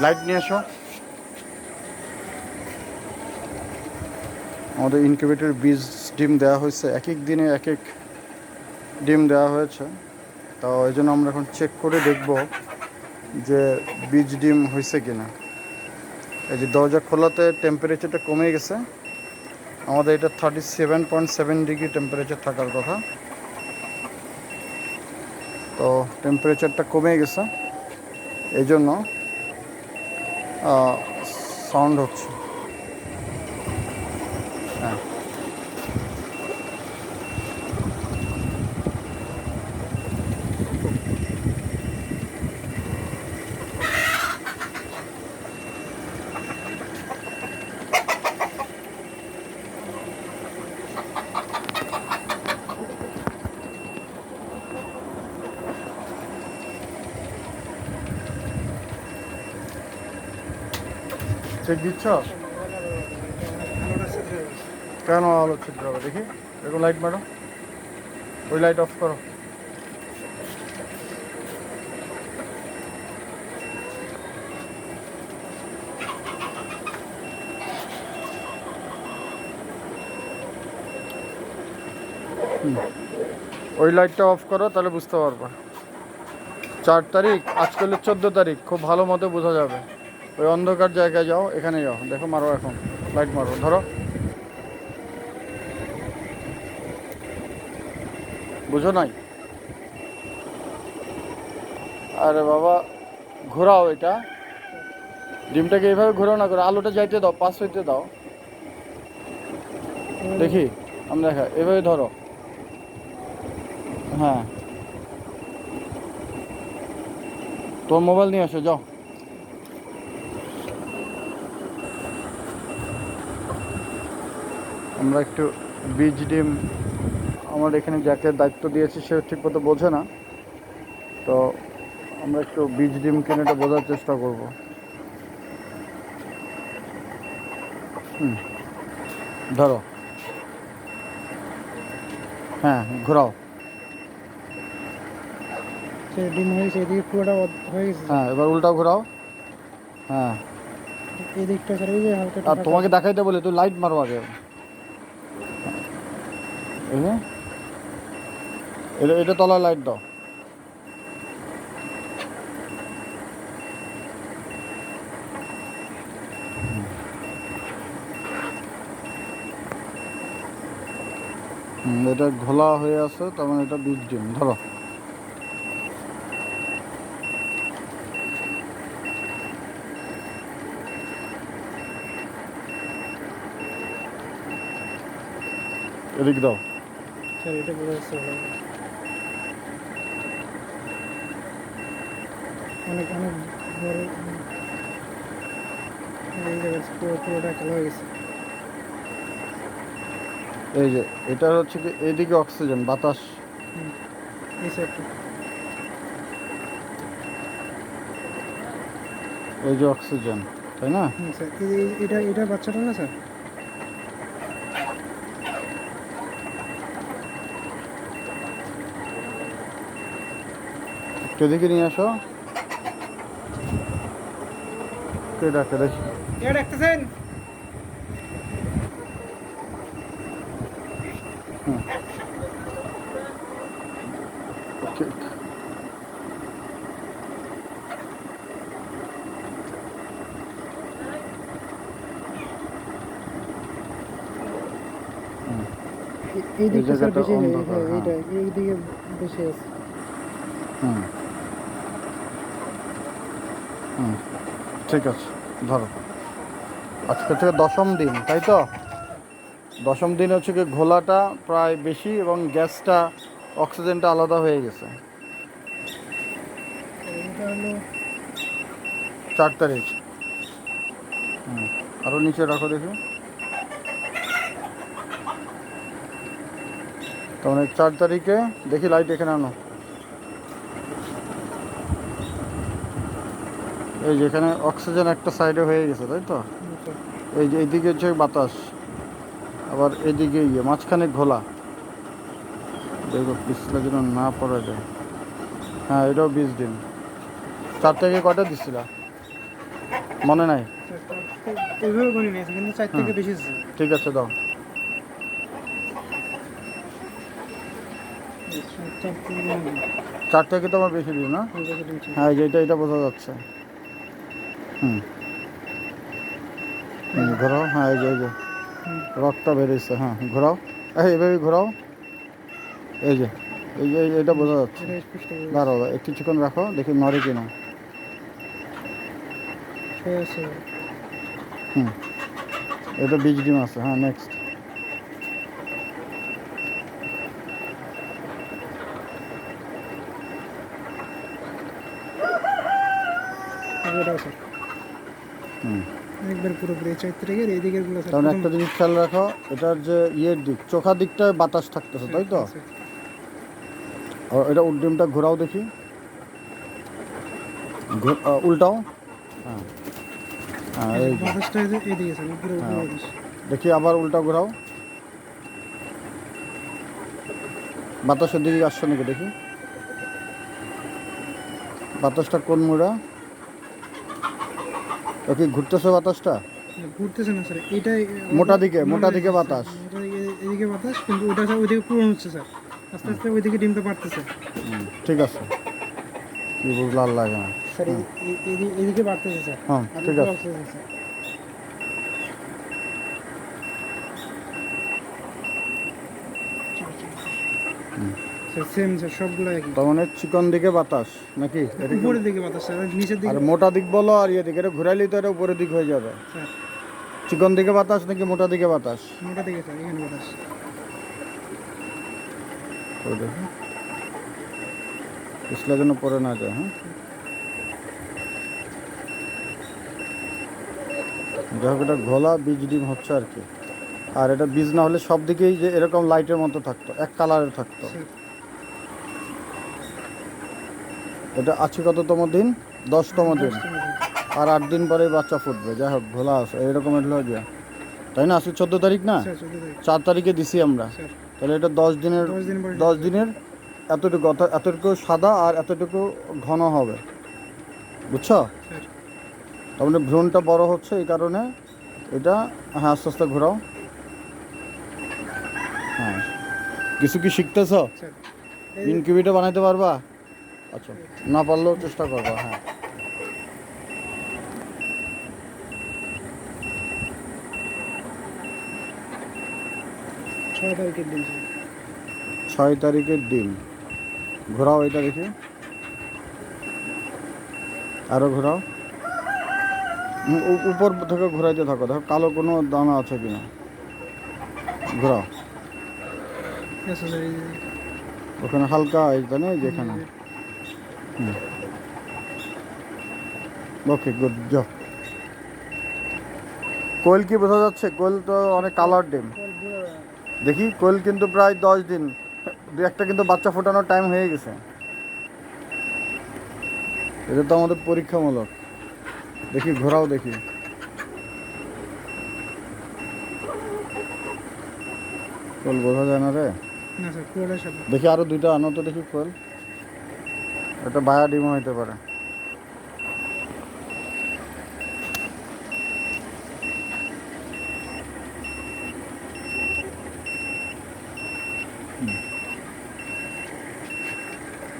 Light নিয়ে এসো। আমাদের ইনকিউবেটর বীজ ডিম দেওয়া হয়েছে, এক এক দিনে এক এক ডিম দেওয়া হয়েছে। তো এই জন্য আমরা এখন চেক করে দেখব যে বীজ ডিম হয়েছে কিনা। এই যে দরজা খোলাতে টেম্পারেচারটা কমে গেছে। আমাদের এটা 37.7 ডিগ্রি টেম্পারেচার থাকার কথা, তো টেম্পারেচারটা কমে গেছে, এই জন্য সাউন্ড হচ্ছে। হ্যাঁ, চেক দিচ্ছ? কেন আলো ছিদ্র হবে দেখি, এরকম লাইট মারো, ওই লাইট অফ করো। ওই লাইটটা অফ করো, তাহলে বুঝতে পারবা। 4 তারিখ, আজ করলে 14 তারিখ, খুব ভালো মতো বোঝা যাবে। ওই অন্ধকার জায়গায় যাও, এখানে যাও, দেখো, মারো এখন লাইট মারো, ধরো, বুঝো নাই? আরে বাবা, ঘোরাও এটা, ডিমটাকে এইভাবে ঘোরাও না করে, আলোটা যাইতে দাও, পাস হইতে দাও, দেখি আমরা দেখা, এভাবে ধরো। হ্যাঁ, তোর মোবাইল নিয়ে আসো, যাও। আমরা একটু বীজ ডিম, আমার এখানে যাকে দায়িত্ব দিয়েছি সে ঠিক মতো বোঝে না, তো আমরা একটু বীজ ডিম কিনে এটা বোঝার চেষ্টা করব। ধরো, হ্যাঁ, ঘোরাও। ডিম হয়েছে, এদিকে পুরোটা হয়ে গেছে। হ্যাঁ, এবার উল্টাও, ঘোরাও। হ্যাঁ, এই দিকটা ছাড়া এই যে হালকা আর তোমাকে দেখাইতে বলে তুই লাইট মারো আগে। এই যে এটা তলায় লাইট দাও। এটা ঘোলা হয়ে আছে, তার মানে এটা বীজ ডিম। ধরো, এদিক দাও। স্যার এটা বোঝা যাচ্ছে অনেক অনেক বড়, এই জায়গায় পুরোটা কালো হয়ে গেছে। এই যে এটা হচ্ছে কি, এইদিকে অক্সিজেন, বাতাস, এই সাইডটা এই যে অক্সিজেন, তাই না? স্যার, এটা বাচ্চাটা না স্যার? একটু এদিকে নিয়ে আসো, কে ডাকে দেখি। কে ডাকতেছেন? ওকে, এই দিকটা স্যার জায়গাটা বেশি, অন্ধকার, হ্যাঁ। এইটা এইদিকে বেশি আছে। হুম হুম, ঠিক আছে, ধরো। আজকে থেকে 10ম দিন, তাই তো? 10ম দিন হচ্ছে কি, ঘোলাটা প্রায় বেশি এবং গ্যাসটা, অক্সিজেনটা আলাদা হয়ে গেছে। এটা হলো 4 তারিখ। আরও নিচে রাখো দেখি। তার মানে 4 তারিখে, দেখি লাইট এখানে আনো। এই যে এখানে অক্সিজেন একটা সাইডে হয়ে গেছে, তাই তো? এই যে এইদিকে হচ্ছে বাতাস, আবার এদিকে মাঝখানে ঘোলা। দেখো পিছলা যেন না পড়া যায়। হ্যাঁ, এটাও বীজ ডিম। 4 থেকে কয়টা দিচ্ছিল মনে নাই? এইভাবে গণি নিয়েছে কিন্তু 4 থেকে বেশি আছে। ঠিক আছে দাও। 4 থেকে গণি। 4 থেকে তো আমার বেশি দিই না? হ্যাঁ এই যে এটা বোঝা যাচ্ছে। হুম ঘোরাও, হ্যাঁ এই যে রক্তটা বেরিয়েছে, হ্যাঁ ঘোরাও, এইভাবে ঘোরাও, এই যে এটা বোঝা যাচ্ছে। এটা স্পষ্ট হয়ে দাঁড়াও কিছুক্ষণ রাখো দেখি নড়ে কিনা। আছে। হুম এটা বীজ ডিম আছে। হ্যাঁ নেক্সট। এটা আছে। হুম একবার পুরোপুরি 4 থেকে এইদিকের গুলো কারণ একটা জিনিস খেয়াল রাখো, এটার যে ইয়ের দিক চোখা দিকটায় বাতাস থাকতেছে, তাই তো? আর এটা ডিমটা ঘোরাও দেখি, উল্টাও। হ্যাঁ হ্যাঁ এই যে। বাতাসটা এইদিকে আছে উপরে উপরে হ্যাঁ। বাতাস। দেখি আবার উল্টা ঘোরাও, বাতাসের দিকে আসছে নাকি দেখি, বাতাসটা কোন মুড়া, কি ঘুরতেছে বাতাসটা? ঘুরতেছে না স্যার, এটা মোটা দিকে বাতাস। এদিকে বাতাস কিন্তু ওটা স্যার ওইদিকে পূরণ হচ্ছে স্যার, আস্তে আস্তে ওইদিকে ডিমটা বাড়তেছে। ঠিক আছে, কি বুঝলো আল্লাহ জানে। স্যার এদিকে বাড়তেছে স্যার। হ্যাঁ ঠিক আছে। স্যার সেম স্যার সবগুলো একই। তার মানে চিকন দিকে বাতাস নাকি? উপরের দিকে বাতাস স্যার, নিচের আর দিকে মোটা দিক বলো আর ইয়ে দিকে, এটা ঘুরাইলেই তো এটা উপরের দিক হয়ে যাবে। স্যার চিকন দিকে বাতাস নাকি মোটা দিকে বাতাস? মোটা দিকে স্যার, এখানে বাতাস। ওই দেখি পিছলা যেন পরে না যায়। হ্যাঁ যাই হোক, এটা ঘোলা বীজ ডিম হচ্ছে আর কি। আর এটা বীজ না হলে সব দিকেই যে এরকম লাইটের মতো থাকতো, এক কালারের থাকতো। স্যার এটা আছে কততম দিন? 10তম দিন। 10 থেকে। আর 8 দিন পরে বাচ্চা ফুটবে। যাই হোক ঘোলা আছে এরকম এগুলো গিয়া, তাই না? আজকে 14 তারিখ না? স্যার 14 তারিখ 4 তারিখে দিছি আমরা। স্যার। তাহলে এটা 10 দিনের, 10 দিন পরে 10 দিনের এতটুকু এতটুকু সাদা আর এতটুকু ঘন হবে, বুঝছো? স্যার তার মানে ভ্রূণটা বড় হচ্ছে এই কারণে এটা। হ্যাঁ আস্তে আস্তে ঘোরাও। হ্যাঁ কিছু কি শিখতেছ? স্যার ইনকিউবেটর বানাইতে পারবা? আচ্ছা না পারলেও চেষ্টা করবা। হ্যাঁ 6 তারিখের দিন স্যার। 6 তারিখের ডিম। ঘোরাও এটা দেখি, আরও ঘোরাও। উপর থেকে ঘোরাইতে থাকো, দেখো কালো কোনো দানা আছে কিনা। ঘোরাও আচ্ছা স্যার এই যে ওখানে হালকা এইখানে যেখানে। হুম ওকে গুড জব। কোয়েল কি বোঝা যাচ্ছে? কোয়েল তো অনেক কালার ডিম। দেখি কোয়েল কিন্তু প্রায় 10 দিন, দু একটা কিন্তু বাচ্চা ফোটানোর টাইম হয়ে গেছে। এটা তো আমাদের পরীক্ষামূলক। দেখি ঘোরাও দেখি, কোয়েল বোঝা যায় না রে। না স্যার পুরোটাই সাদা। দেখি আরো 2টা আনো তো দেখি কোয়েল। এটা বায়া ডিমও হইতে পারে।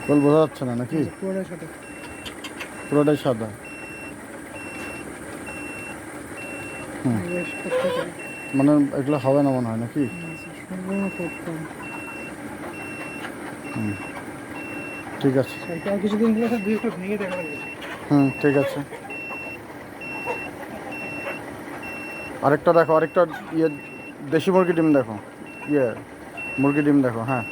কোয়েল বোঝা যাচ্ছে না নাকি? পুরোটাই সাদা। পুরোটাই সাদা। হুম বেশ কষ্ট। মানে এগুলো হবে না মনে হয় নাকি? সম্পূর্ণ খুব কম। হুম ঠিক আছে। স্যার আর কিছুদিন গেলে স্যার 2 ভেঙে দেখা যাবে। হুম ঠিক আছে। আরেকটা দেখো, আরেকটা ইয়ে দেশি মুরগি ডিম দেখো, ইয়ে মুরগি ডিম দেখো। হ্যাঁ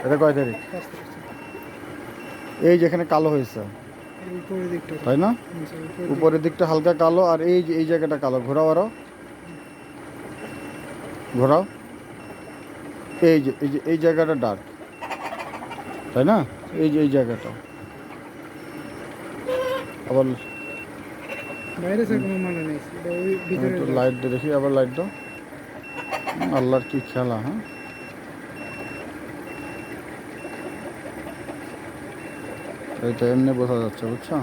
এটা কয় তারিখ? এই যেখানে কালো হয়েছে উপরের দিকটা তাই না? উপরের দিকটা হালকা কালো আর এই যে এই জায়গাটা কালো। ঘোরাও আরো, ঘোরাও। এই যে এই জায়গাটা ডার্ক, তাই না? এই যে এই জায়গাটা আবার বাইরে স্যার কোনো মানে নেই, এটা ওই ভিতরে একটু লাইট দিয়ে দেখি, আবার লাইট দাও। আল্লাহর কি খেলা। হ্যাঁ এইটা এমনি বোঝা যাচ্ছে, বুঝছো?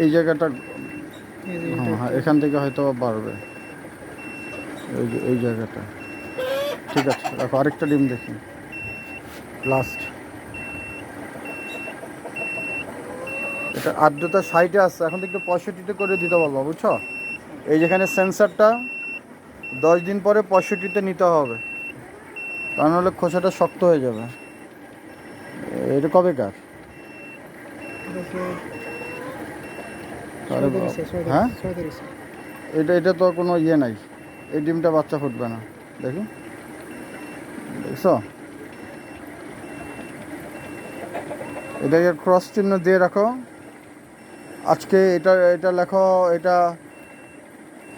এই জায়গাটা, এই যে হ্যাঁ এটা হ্যাঁ, এখান থেকে হয়তো বাড়বে। এই জায়গাটা ঠিক আছে, দেখো আরেকটা ডিম দেখি, লাস্ট। এটা আর্দ্রতা 60-এ আসছে, এখন তো একটু 65-তে করে দিতে বলবো, বুঝছো? এই যেখানে সেন্সারটা 10 দিন পরে 65-তে নিতে হবে, তা নাহলে খোসাটা শক্ত হয়ে যাবে। এটা কবেকার? এটা হচ্ছে আরে 6 তারিখ বাবা। স্যার, 6 হ্যাঁ, তারিখ 6 তারিখ স্যার। এটা তো কোনো ইয়ে নাই, এই ডিমটা বাচ্চা ফুটবে না। দেখি, দেখছো? এটাকে ক্রস চিহ্ন দিয়ে রাখো। আজকে এটা লেখো, এটা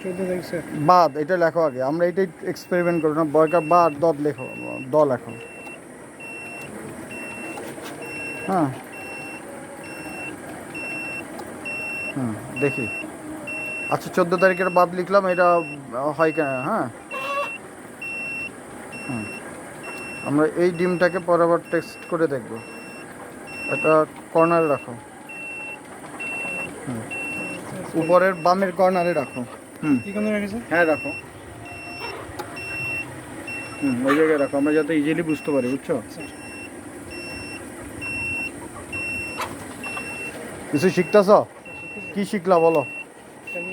14 তারিখ স্যার। বাদ, এটা লেখো আগে, আমরা এটাই এক্সপেরিমেন্ট করবো না। বয়কার বাদ দদ লেখো, দ লেখো। হ্যাঁ হুম, দেখি। আচ্ছা, 14 তারিখের বাদ লিখলাম, এটা হয় কেন? হ্যাঁ হুম, আমরা এই ডিমটাকে পরের টেস্ট করে দেখব। এটা কর্নারে রাখো, হুম, উপরের বামের কর্নারে রাখো। হুম, কি কোন রাখে স্যার? হ্যাঁ রাখো, হুম, ওই জায়গায় রাখো, আমরা যাতে ইজিলি বুঝতে পারি, বুঝছো? স্যার কিছু শিখতেছ? কি শিখলা বলো?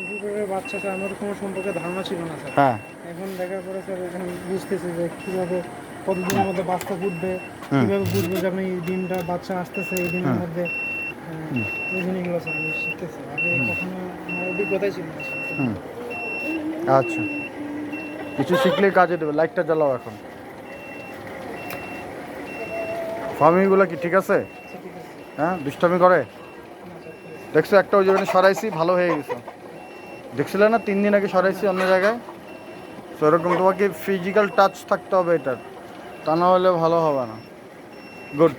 ইউটিউবের বাচ্চা স্যার, আমার কোনো সম্পর্কে ধারণা ছিল না স্যার। হ্যাঁ এখন দেখার পরে স্যার এখন বুঝতেছি যে কীভাবে কতদিনের মধ্যে বাচ্চা ফুটবে, হুম। কীভাবে বুঝবো যে আমি এই ডিমটা বাচ্চা আসতেছে এই ডিমের হুম। মধ্যে। এই জিনিসগুলো স্যার আমি শিখতেছি, আগে কখনো আমার অভিজ্ঞতাই ছিল না স্যার। হুম, আচ্ছা, কিছু শিখলেই কাজে দেবে। লাইটটা জ্বালাও এখন। ফার্মিংগুলো কি ঠিক আছে? আচ্ছা ঠিক আছে। হ্যাঁ, দুষ্টামি করে? না স্যার ঠিক আছে। দেখছো, একটা ওই জায়গায় সরাইছি, ভালো হয়ে গেছে। দেখছিলে না 3 দিন আগে সরাইছি অন্য জায়গায়? সেরকম তোমাকে ফিজিক্যাল টাচ থাকতে হবে এটার, তা না হলে ভালো হবে না। গুড।